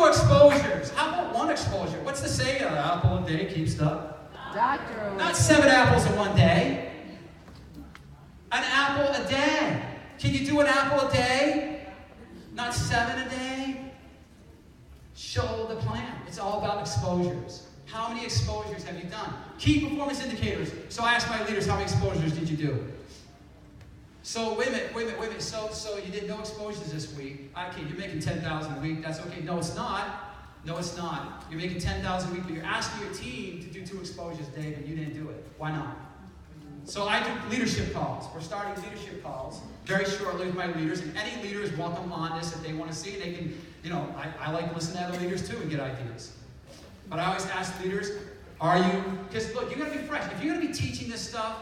no exposures. How about one exposure? What's the saying? An apple a day keeps the doctor. Not 7 apples in one day. An apple a day. Can you do an apple a day? Not 7 a day. Show the plan. It's all about exposures. How many exposures have you done? Key performance indicators. So I asked my leaders, how many exposures did you do? So wait a minute. So you did no exposures this week. Okay, you're making 10,000 a week. That's okay. No, it's not. You're making 10,000 a week, but you're asking your team to do 2 exposures, Dave, and you didn't do it. Why not? So I do leadership calls. We're starting leadership calls very shortly with my leaders, and any leader is welcome on this if they want to see. They can, I like to listen to other leaders too and get ideas. But I always ask leaders, are you, because look, you're going to be fresh. If you're going to be teaching this stuff,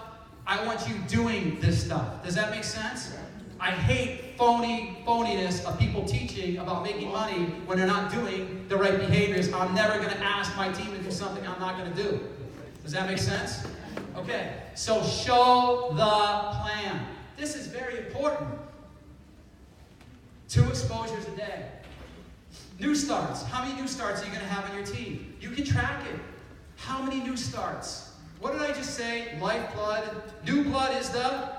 I want you doing this stuff. Does that make sense? I hate phoniness of people teaching about making money when they're not doing the right behaviors. I'm never going to ask my team to do something I'm not going to do. Does that make sense? Okay, so show the plan. This is very important. 2 exposures a day. New starts. How many new starts are you going to have on your team? You can track it. How many new starts? What did I just say? Lifeblood. New blood is the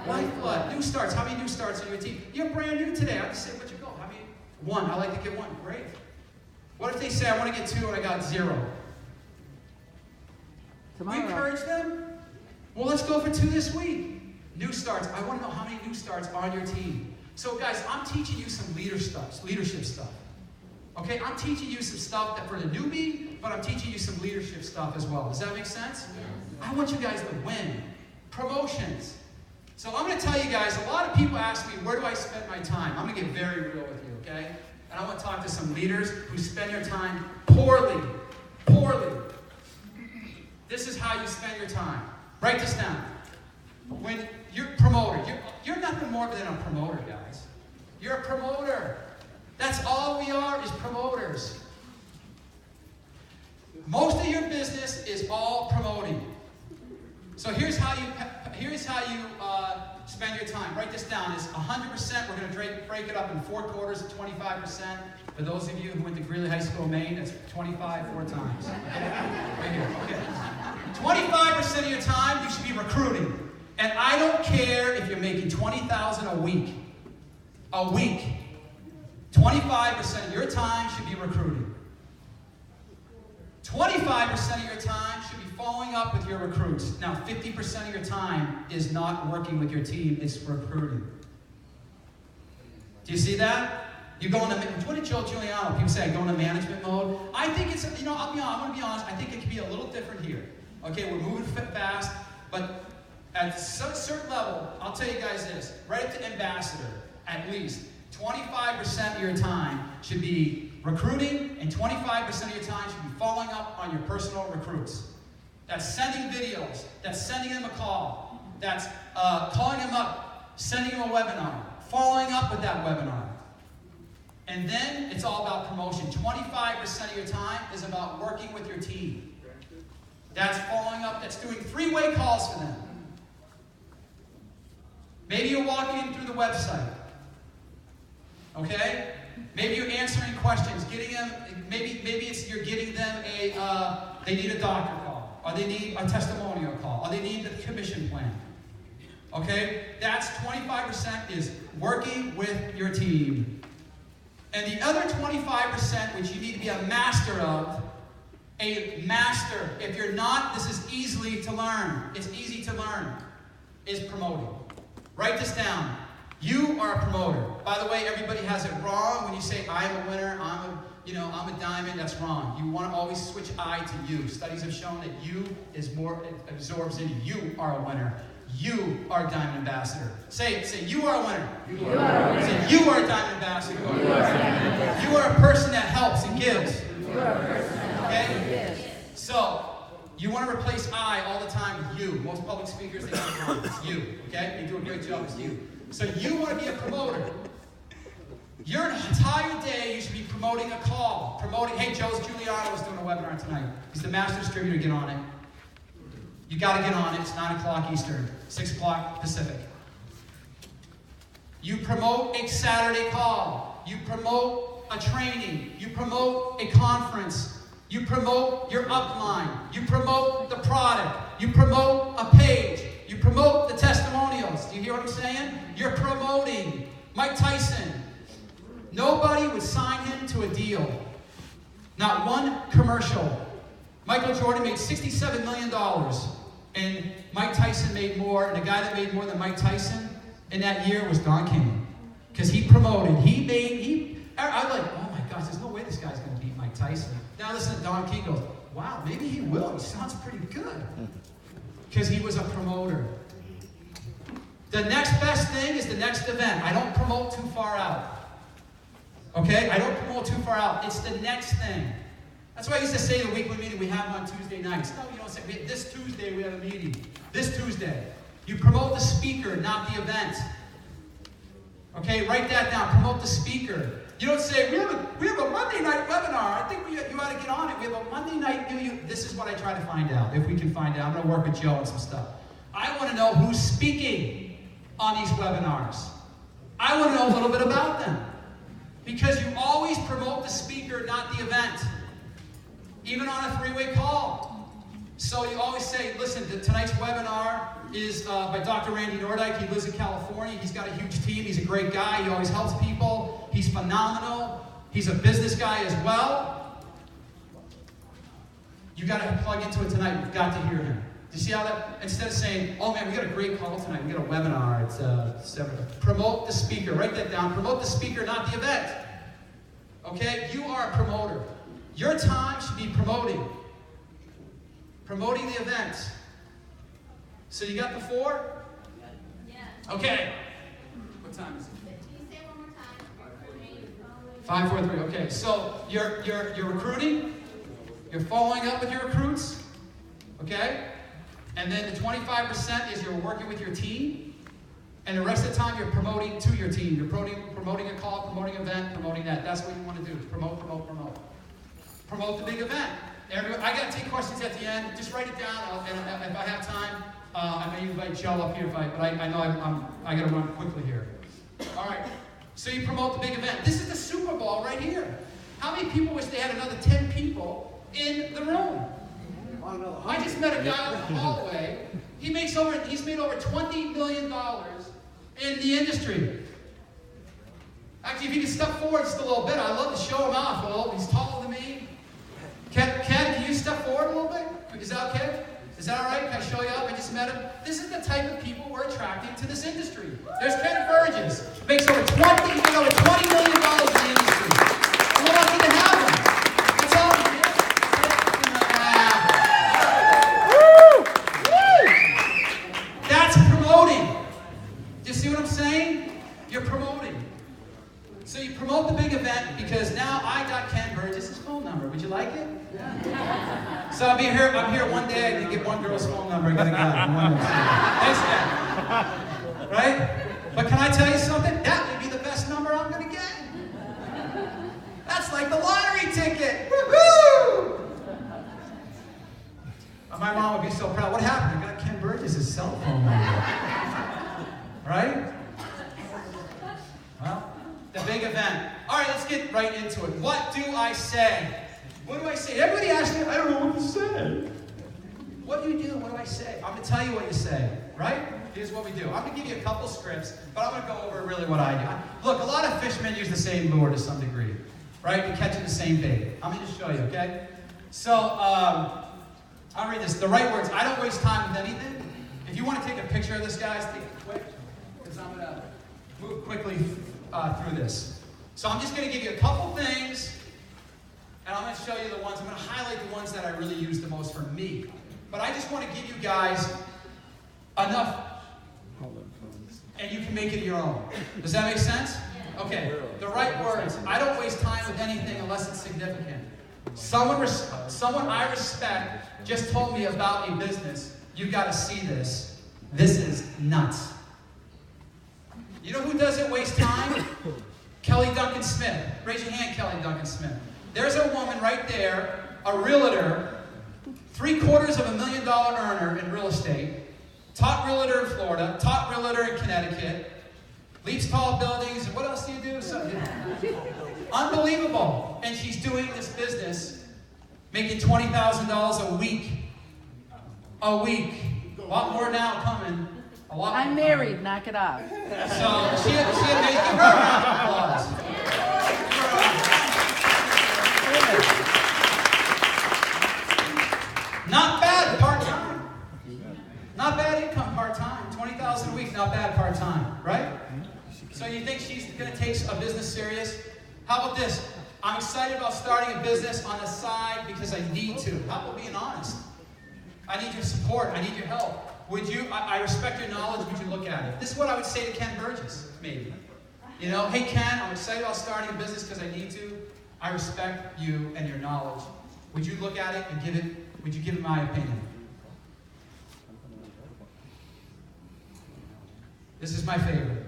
lifeblood. New starts. How many new starts on your team? You're brand new today. I just say, what'd you go? How many? 1. I like to get 1. Great. What if they say, I want to get 2 and I got 0? We encourage them. Well, let's go for 2 this week. New starts. I want to know how many new starts are on your team. So, guys, I'm teaching you some leadership stuff. Okay, I'm teaching you some stuff that for the newbie, but I'm teaching you some leadership stuff as well. Does that make sense? I want you guys to win. Promotions. So I'm going to tell you guys, a lot of people ask me, where do I spend my time? I'm going to get very real with you, okay? And I want to talk to some leaders who spend their time poorly. This is how you spend your time. Write this down. When you're a promoter, you're nothing more than a promoter, guys. You're a promoter. That's all we are, is promoters. Most of your business is all promoting. So here's how you spend your time. Write this down. It's 100%. We're going to break it up in 4 quarters at 25%. For those of you who went to Greeley High School, Maine, that's 25 4 times. Right here. Okay. 25% of your time you should be recruiting. And I don't care if you're making $20,000 a week. 25% of your time should be recruiting. 25% of your time should be following up with your recruits. Now, 50% of your time is not working with your team, it's recruiting. Do you see that? You go into, what did Joe Giuliano, people say, I go into management mode. I think it's, I'm going to be honest, I think it can be a little different here. Okay, we're moving fast, but at a certain level, I'll tell you guys this, right up to ambassador, at least 25% of your time should be recruiting, and 25% of your time should be following up on your personal recruits. That's sending videos, that's sending them a call, that's calling them up, sending them a webinar, following up with that webinar. And then it's all about promotion. 25% of your time is about working with your team. That's following up, that's doing 3-way calls for them. Maybe you're walking in through the website. Okay? Maybe you're answering questions, getting them, maybe it's you're getting them they need a doctor call, or they need a testimonial call, or they need the commission plan. Okay? That's 25% is working with your team. And the other 25%, which you need to be a master of, if you're not, this is easily to learn. It's easy to learn, is promoting. Write this down. You are a promoter. By the way, everybody has it wrong when you say, I'm a winner, I'm a diamond. That's wrong. You want to always switch I to you. Studies have shown that you is more, it absorbs in you. You are a winner. You are a diamond ambassador. Say it. Say, you are a winner. You are a winner. Say, you are a diamond ambassador. You are a person that helps and gives. You are a person that helps and gives. So, you want to replace I all the time with you. Most public speakers, they get it wrong. It's you. Okay? They do a great job. It's you. So you want to be a promoter. Your entire day, you should be promoting a call. Promoting, hey, Joe Giuliano is doing a webinar tonight. He's the master distributor. Get on it. You got to get on it. It's 9 o'clock Eastern, 6 o'clock Pacific. You promote a Saturday call. You promote a training. You promote a conference. You promote your upline. You promote the product. You promote a page. You promote the testimonials. Do you hear what I'm saying? You're promoting. Mike Tyson. Nobody would sign him to a deal. Not one commercial. Michael Jordan made $67 million. And Mike Tyson made more. And the guy that made more than Mike Tyson in that year was Don King. Because he promoted. I'm like, oh my gosh, there's no way this guy's going to beat Mike Tyson. Now listen to Don King goes, wow, maybe he will. He sounds pretty good. Because he was a promoter. The next best thing is the next event. I don't promote too far out. Okay? I don't promote too far out. It's the next thing. That's why I used to say the weekly meeting we have on Tuesday nights. No, you don't say, this Tuesday we have a meeting. This Tuesday. You promote the speaker, not the event. Okay? Write that down. Promote the speaker. You don't say, we have a Monday night webinar. I think you ought to get on it. We have a Monday night. This is what I try to find out, if we can find out. I'm going to work with Joe on some stuff. I want to know who's speaking on these webinars. I want to know a little bit about them. Because you always promote the speaker, not the event. Even on a three-way call. So you always say, listen, tonight's webinar is by Dr. Randy Nordyke. He lives in California. He's got a huge team. He's a great guy. He always helps people. He's phenomenal. He's a business guy as well. You got to plug into it tonight. You've got to hear him. Do you see how that, instead of saying, oh man, we got a great call tonight. We got a webinar. It's 7. Promote the speaker. Write that down. Promote the speaker, not the event. Okay? You are a promoter. Your time should be promoting. Promoting the event. So you got the 4? Yes. Okay. What time is it? Can you say it one more time? 5, 4, 3. Okay. So you're recruiting. You're following up with your recruits. Okay? And then the 25% is you're working with your team. And the rest of the time you're promoting to your team. You're promoting a call, promoting an event, promoting that. That's what you want to do. Promote. Promote the big event. I got to take questions at the end. Just write it down. And if I have time, I may invite Joe up here. But I know I got to run quickly here. All right. So you promote the big event. This is the Super Bowl right here. How many people wish they had another 10 people in the room? I just met a guy in the hallway. He's made over $20 million in the industry. Actually, if you can step forward just a little bit, I'd love to show him off a little. He's taller than me. Ken, can you step forward a little bit? Is that okay? Is that all right? Can I show you up? I just met him. This is the type of people we're attracting to this industry. There's Ken Burgess. Makes over $20 million in the industry. And we're lucky to have him. That's all. That's promoting. Do you see what I'm saying? You're promoting. So you promote the big event because now I got Ken Burgess' phone number. Would you like it? Yeah. So I'm here one day. I can get one girl's phone number and get a guy. Thanks, Ken. Right? But can I tell you something? That would be the best number I'm going to get. That's like the lottery ticket. Woohoo! My mom would be so proud. What happened? I got Ken Burgess' cell phone number. Right? Well, the big event. All right, let's get right into it. What do I say? What do I say? Everybody asks me, I don't know what to say. What do you do? What do I say? I'm going to tell you what you say, right? Here's what we do. I'm going to give you a couple scripts, but I'm going to go over really what I do. Look, a lot of fishermen use the same lure to some degree, right? You're catching the same bait. I'm going to just show you, okay? So, I'll read this. The right words. I don't waste time with anything. If you want to take a picture of this, guys, take it quick, because I'm going to move quickly through this. So I'm just going to give you a couple things, and I'm going to show you the ones. I'm going to highlight the ones that I really use the most for me. But I just want to give you guys enough, and you can make it your own. Does that make sense? Okay. The right words. I don't waste time with anything unless it's significant. Someone I respect just told me about a business. You've got to see this. This is nuts. You know who doesn't waste time? Kelly Duncan Smith. Raise your hand, Kelly Duncan Smith. There's a woman right there, a realtor, $750,000 earner in real estate, top realtor in Florida, top realtor in Connecticut, leaps tall buildings, and what else do you do? Unbelievable. And she's doing this business, making $20,000 a week. A week. A lot more now coming. A lot I'm more married, coming. knock it off. So she amazing. Give her a round of applause. Not bad part-time. Not bad income part-time. $20,000 a week, not bad part-time, right? So you think she's going to take a business serious? How about this? I'm excited about starting a business on the side because I need to. How about being honest? I need your support. I need your help. Would you, I respect your knowledge, would you look at it? This is what I would say to Ken Burgess, maybe. You know, hey Ken, I'm excited about starting a business because I need to. I respect you and your knowledge. Would you look at it and give it, would you give it my opinion? This is my favorite.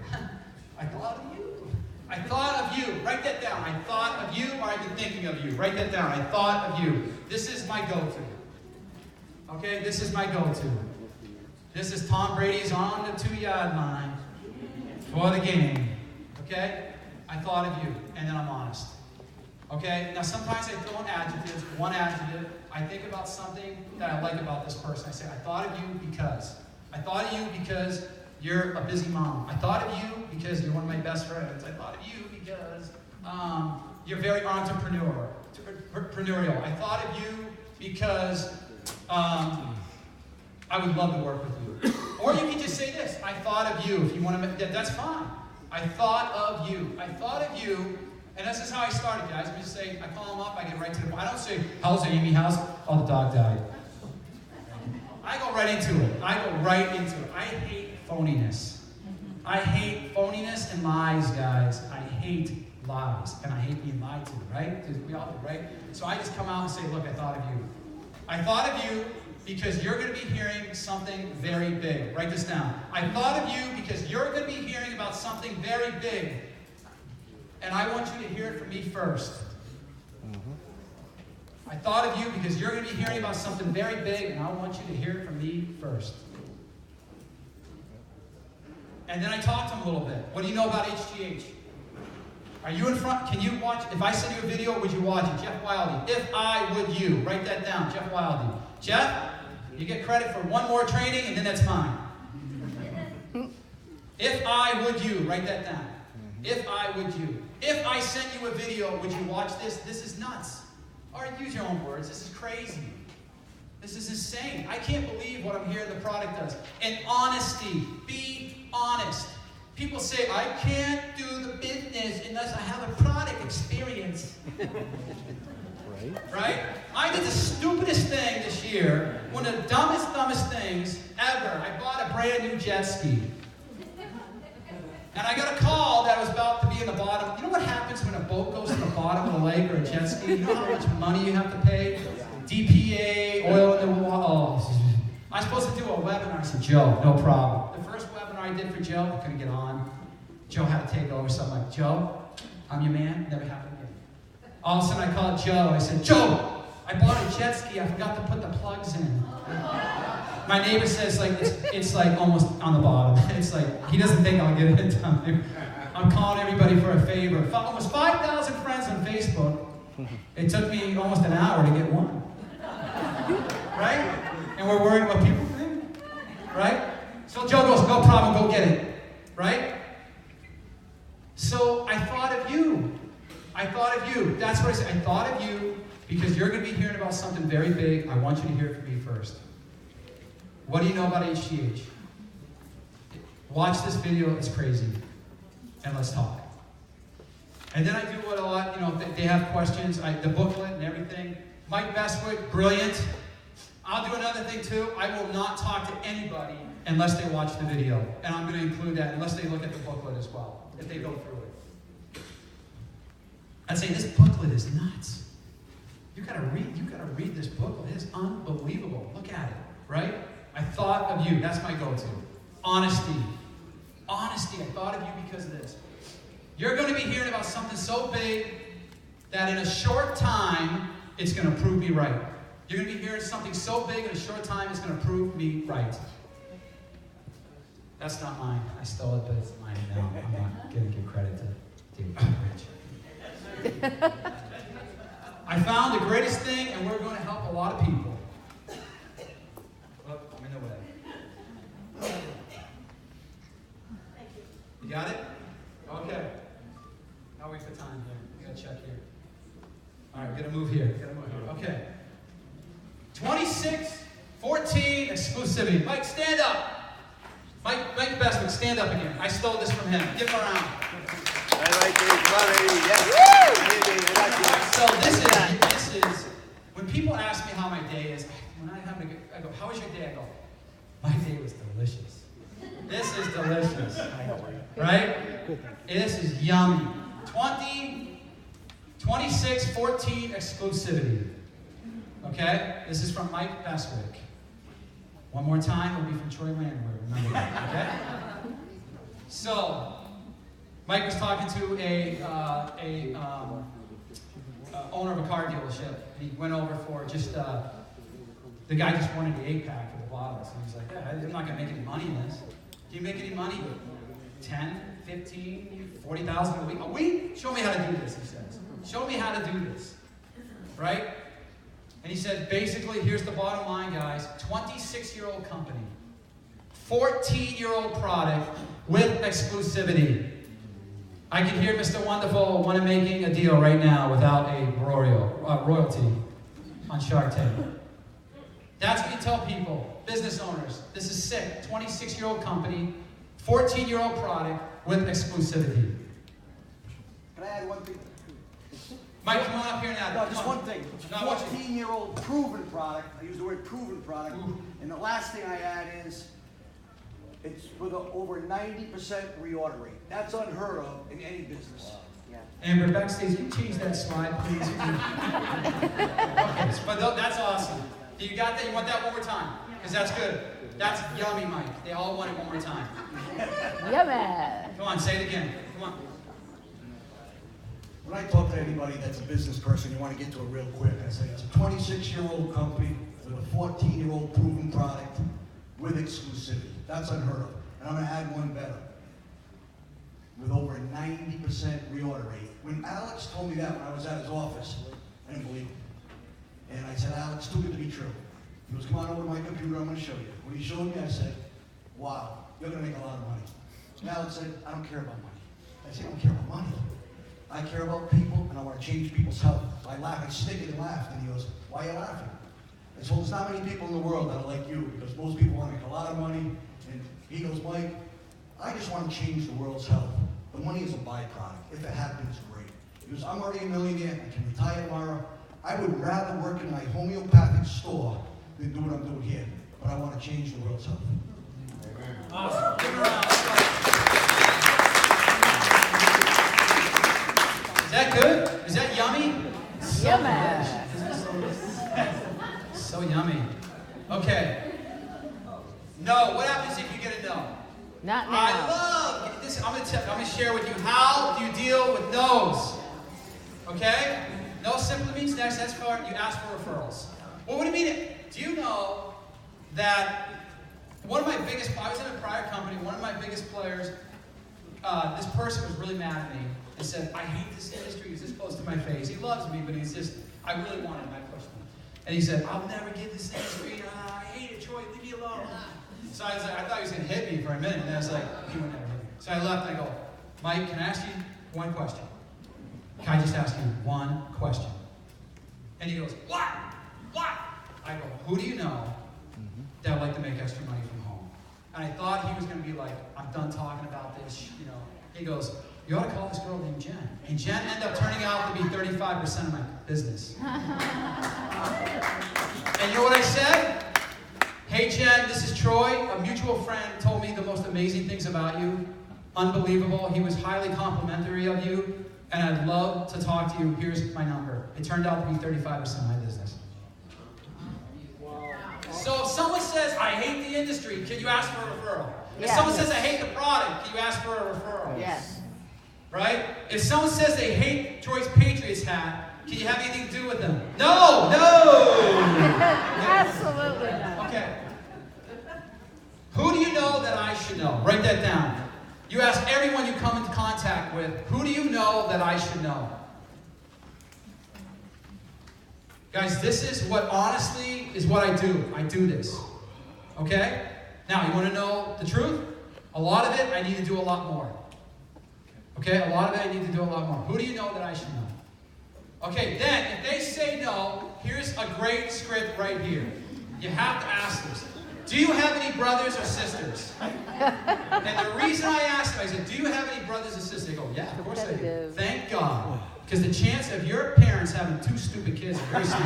I thought of you. I thought of you. Write that down. I thought of you, or I've been thinking of you. Write that down. I thought of you. This is my go-to. Okay, this is my go-to. This is Tom Brady's on the 2-yard line for the game. Okay? I thought of you, and then I'm honest. Okay? Now, sometimes I throw an adjective, one adjective. I think about something that I like about this person. I say, I thought of you because. I thought of you because you're a busy mom. I thought of you because you're one of my best friends. I thought of you because you're very entrepreneurial. I thought of you because I would love to work with you. Or you can just say this, I thought of you. If you want to, that's fine. I thought of you. I thought of you. And this is how I started, guys. I just say, I call them up, I get right to the point. I don't say, how's Amy, how's, oh, the dog died. I go right into it. I go right into it. I hate phoniness. I hate phoniness and lies, guys. I hate lies. And I hate being lied to, right? We all do, right? So I just come out and say, look, I thought of you. I thought of you because you're going to be hearing something very big. Write this down. I thought of you because you're going to be hearing about something very big. And I want you to hear it from me first. I thought of you because you're going to be hearing about something very big, and I want you to hear it from me first. And then I talk to him a little bit. What do you know about HGH? Are you in front? Can you watch? If I send you a video, would you watch it? Jeff Wildy. If I would you. Write that down. Jeff Wildy. Jeff, you get credit for one more training, and then that's mine. If I would you. Write that down. If I would you. If I sent you a video, would you watch this? This is nuts. All right, use your own words. This is crazy. This is insane. I can't believe what I'm hearing the product does. And honesty. Be honest. People say, I can't do the business unless I have a product experience. Right? I did the stupidest thing this year. One of the dumbest things ever. I bought a brand new jet ski. And I got a call that I was about to be in the bottom. You know what happens when a boat goes to the bottom of the lake or a jet ski? You know how much money you have to pay? DPA, oil in the water. Oh, I'm supposed to do a webinar. I said, Joe, no problem. The first webinar I did for Joe, I couldn't get on. Joe had to take over. So I'm like, Joe, I'm your man. Never happened again. All of a sudden I called Joe. I said, Joe, I bought a jet ski. I forgot to put the plugs in. My neighbor says like it's like almost on the bottom. It's like he doesn't think I'll get it in time. I'm calling everybody for a favor. Almost 5,000 friends on Facebook. It took me almost an hour to get one. Right? And we're worried what people think. Right? So Joe goes, no problem, go get it. Right? So I thought of you. I thought of you. That's what I said. I thought of you because you're going to be hearing about something very big. I want you to hear it from me first. What do you know about HGH? Watch this video, it's crazy. And let's talk. And then I do what a lot, you know, they have questions, the booklet and everything. Mike Bestwick, brilliant. I'll do another thing too. I will not talk to anybody unless they watch the video. And I'm going to include that unless they look at the booklet as well, if they go through it. I'd say this booklet is nuts. You gotta read this booklet. It's unbelievable. Look at it, right? I thought of you. That's my go-to. Honesty. Honesty. I thought of you because of this. You're going to be hearing about something so big that in a short time, it's going to prove me right. You're going to be hearing something so big in a short time, it's going to prove me right. That's not mine. I stole it, but it's mine now. I'm not going to give credit to David Rich. I found the greatest thing, and we're going to help a lot of people. Oh, I'm in the way. You got it? Okay. Now wait for time here. We got to check here. All right, we're going to move here. Okay. 2614 exclusivity. Mike, stand up. Mike Bestwick, stand up again. I stole this from him. Give him a round. So this is when people ask me how my day is. When I go, how was your day? I go, my day was delicious. This is delicious, right? This is yummy. 2614 exclusivity. Okay? This is from Mike Bestwick. One more time, it'll be from Troy Landwehr. Remember that, okay? So, Mike was talking to a owner of a car dealership, and he went over for just, the guy just wanted the 8-pack for the bottles. And he's like, yeah, I'm not going to make any money in this. Do you make any money? 10, 15, 40,000 a week? A week? Show me how to do this, he says. Show me how to do this. Right? And he said, basically, here's the bottom line, guys. 26-year-old company. 14-year-old product with exclusivity. I can hear Mr. Wonderful want to making a deal right now without a royalty on Shark Tank. That's what you tell people, business owners. This is sick. 26-year-old company, 14-year-old product with exclusivity. Can I add one thing? Mike, come on up here now. No, just one thing. It's a 14-year-old proven product. I use the word proven product. Ooh. And the last thing I add is, it's with over 90% reorder rate. That's unheard of in any business. Yeah. Amber, backstage, can you change that slide, please? Okay, but that's awesome. You got that? You want that one more time? Because that's good. That's yummy, Mike. They all want it one more time. Yummy. Come on, say it again. Come on. When I talk to anybody that's a business person, you want to get to it real quick. I say it's a 26-year-old company with a 14-year-old proven product with exclusivity. That's unheard of. And I'm going to add one better. With over 90% reorder rate. When Alex told me that when I was at his office, I didn't believe him. And I said, Alex, too good to be true. He goes, come on over to my computer, I'm going to show you. When he showed me, I said, wow, you're going to make a lot of money. And Alex said, I don't care about money. I said, I don't care about money. I care about people, and I want to change people's health. So I laughed, I snickered and laughed, and he goes, why are you laughing? I said, well, there's not many people in the world that are like you, because most people want to make a lot of money. And he goes, Mike, I just want to change the world's health. The money is a byproduct. If it happens, great. He goes, I'm already a millionaire, I can retire tomorrow. I would rather work in my homeopathic store than do what I'm doing here. But I want to change the world's health. Awesome. Give it a round. Is that good? Is that yummy? So Yummy. So yummy. Okay. No, what happens if you get a no? Not now. I love this. I'm gonna share with you how do you deal with no's. Okay? No simply means next. That's for you ask for referrals. Well, what do you mean? Do you know that one of my biggest? I was in a prior company. One of my biggest players. This person was really mad at me and said, "I hate this industry. He's this close to my face. He loves me, but he's just. I really wanted him. I pushed him." And he said, "I'll never get this industry. I hate it, Troy. Leave me alone." So I was like, I thought he was going to hit me for a minute, and I was like, he would never hit me. So I left, and I go, Mike, can I ask you one question? Can I just ask you one question? And he goes, what? What? I go, who do you know that would like to make extra money from home? And I thought he was going to be like, I'm done talking about this, you know. He goes, you ought to call this girl named Jen. And Jen ended up turning out to be 35% of my business. And you know what I said? Hey Jen, this is Troy. A mutual friend told me the most amazing things about you. Unbelievable. He was highly complimentary of you, and I'd love to talk to you. Here's my number. It turned out to be 35% of my business. So if someone says, I hate the industry, can you ask for a referral? If someone says, I hate the product, can you ask for a referral? Yes. Right? If someone says they hate Troy's Patriots hat, can you have anything to do with them? No! Absolutely not. Okay. Who do you know that I should know? Write that down. You ask everyone you come into contact with, who do you know that I should know? Guys, this is what honestly is what I do. I do this. Okay? Now, you want to know the truth? A lot of it, I need to do a lot more. Okay? A lot of it, I need to do a lot more. Who do you know that I should know? Okay, then, if they say no, here's a great script right here. You have to ask this. Do you have any brothers or sisters? And the reason I asked them, I said, do you have any brothers or sisters? They go, yeah, of course I do. Thank God. Because the chance of your parents having 2 stupid kids is very small.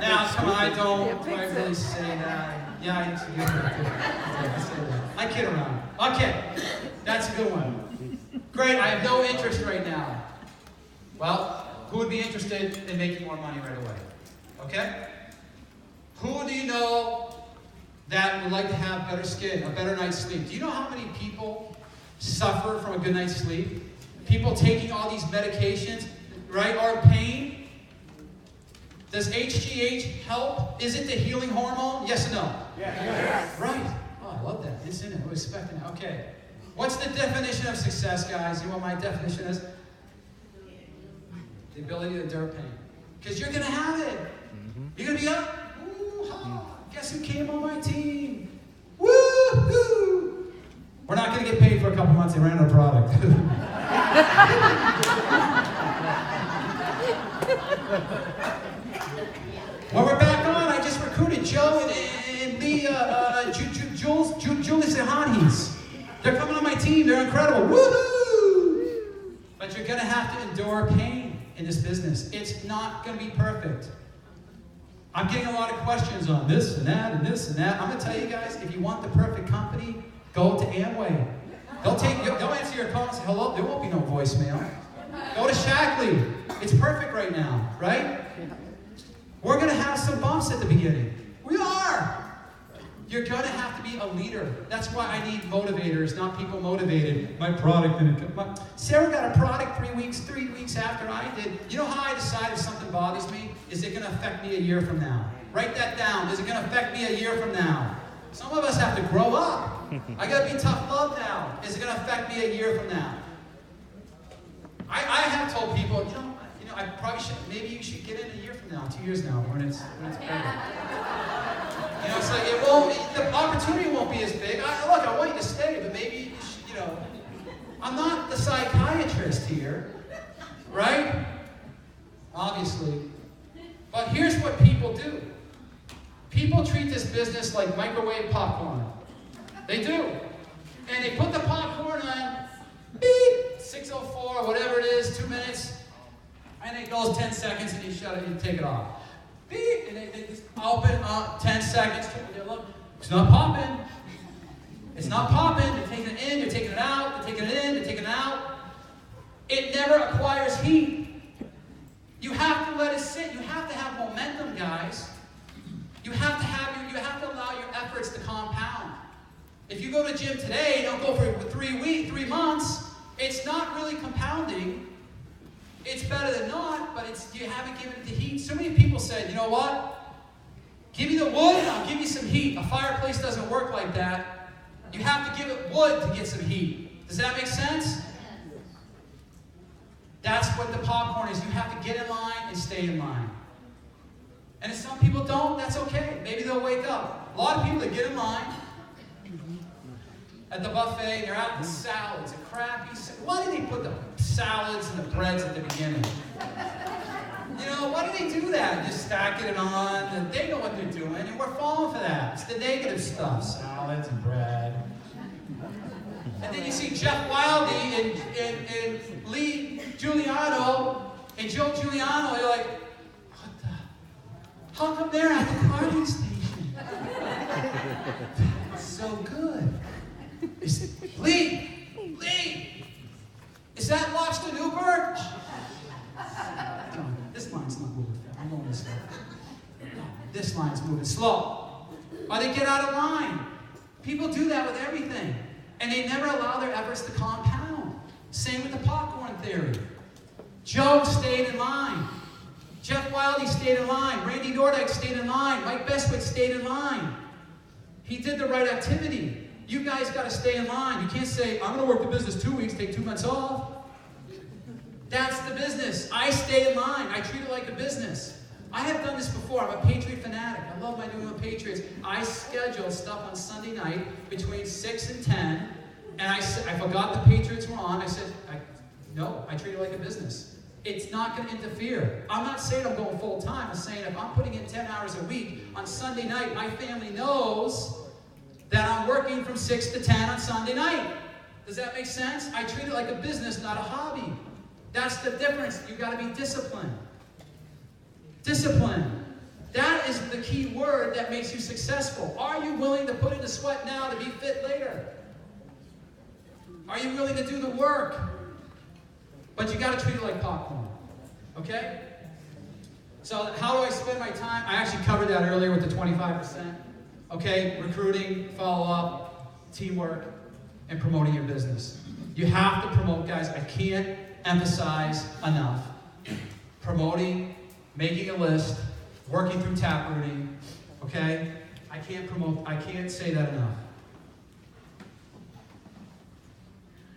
Now, come on, I don't really say that. Yeah, I say that. I kid around. Okay, that's a good one. Great, I have no interest right now. Well, who would be interested in making more money right away? Okay? Who do you know that would like to have better skin, a better night's sleep? Do you know how many people suffer from a good night's sleep? People taking all these medications, right, are pain. Does HGH help? Is it the healing hormone? Yes or no? Yes. Right. Oh, I love that. It's in it. I was expecting that. Okay. What's the definition of success, guys? You know what my definition is? The ability to endure pain. Because you're going to have it. You're going to be up. Ooh, guess who came on my team? Woo-hoo! We're not going to get paid for a couple months. They ran out of product. When we're back on, I just recruited Joe and Lee, Julius and Hanhis. They're coming on my team. They're incredible. Woohoo! But you're going to have to endure pain in this business. It's not going to be perfect. I'm getting a lot of questions on this and that and this and that. I'm going to tell you guys, if you want the perfect company, go to Amway. They'll answer your call and say, hello. There won't be no voicemail. Go to Shackley. It's perfect right now, right? We're going to have some bumps at the beginning. We are. You're going to have to be a leader. That's why I need motivators, not people motivated. My product didn't come. Sarah got a product 3 weeks after I did. You know how I decide if something bothers me? Is it going to affect me a year from now? Write that down. Is it going to affect me a year from now? Some of us have to grow up. I got to be tough love now. Is it going to affect me a year from now? I have told people, you know, I probably should, maybe you should get in a year from now, 2 years now, when it's better. You know, it's like, the opportunity won't be as big. Look, I want you to stay, but maybe, I'm not the psychiatrist here, right? Obviously. But here's what people do. People treat this business like microwave popcorn. They do. And they put the popcorn on, beep, 6:04, whatever it is, 2 minutes, and it goes 10 seconds, and you shut it and take it off. Beep, and they just open up 10 seconds. Look, it's not popping. It's not popping. They're taking it in, they're taking it out, they're taking it in, they're taking it out. It never acquires heat. You have to let it sit. You have to have momentum, guys. You have to allow your efforts to compound. If you go to the gym today, don't go for 3 months, it's not really compounding. It's better than not, but you haven't given it the heat. So many people said, you know what? Give me the wood and I'll give you some heat. A fireplace doesn't work like that. You have to give it wood to get some heat. Does that make sense? That's what the popcorn is. You have to get in line and stay in line. And if some people don't, that's okay. Maybe they'll wake up. A lot of people that get in line at the buffet, they're out the salads, a crappy salad. Why do they put the salads and the breads at the beginning? Why do they do that? Just stacking it on. And they know what they're doing, and we're falling for that. It's the negative stuff, salads and bread. And then you see Jeff Wildy and Lee Giuliano and Joe Giuliano. You're like, what the? How come they're at the carting station? That's so good. Lee, is that lobster Newburgh? This line's not moving. I'm going this way. This line's moving slow. Or they get out of line. People do that with everything. And they never allow their efforts to compound. Same with the popcorn theory. Joe stayed in line. Jeff Wildy stayed in line. Randy Nordyke stayed in line. Mike Bestwick stayed in line. He did the right activity. You guys got to stay in line. You can't say, I'm going to work the business 2 weeks, take 2 months off. That's the business. I stay in line. I treat it like a business. I have done this before. I'm a Patriot fanatic. I love my New England Patriots. I schedule stuff on Sunday night between 6 and 10, and I forgot the Patriots were on. I said, no, I treat it like a business. It's not going to interfere. I'm not saying I'm going full time. I'm saying if I'm putting in 10 hours a week on Sunday night, my family knows that I'm working from 6 to 10 on Sunday night. Does that make sense? I treat it like a business, not a hobby. That's the difference. You've got to be disciplined. Discipline. That is the key word that makes you successful. Are you willing to put in the sweat now to be fit later? Are you willing to do the work? But you got to treat it like popcorn. Okay? So how do I spend my time? I actually covered that earlier with the 25%. Okay? Recruiting, follow-up, teamwork, and promoting your business. You have to promote, guys. I can't emphasize enough. Promoting, making a list, working through tap routing. Okay? I can't say that enough.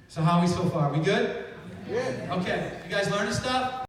So how are we so far? We good? Yeah. Okay. You guys learning stuff?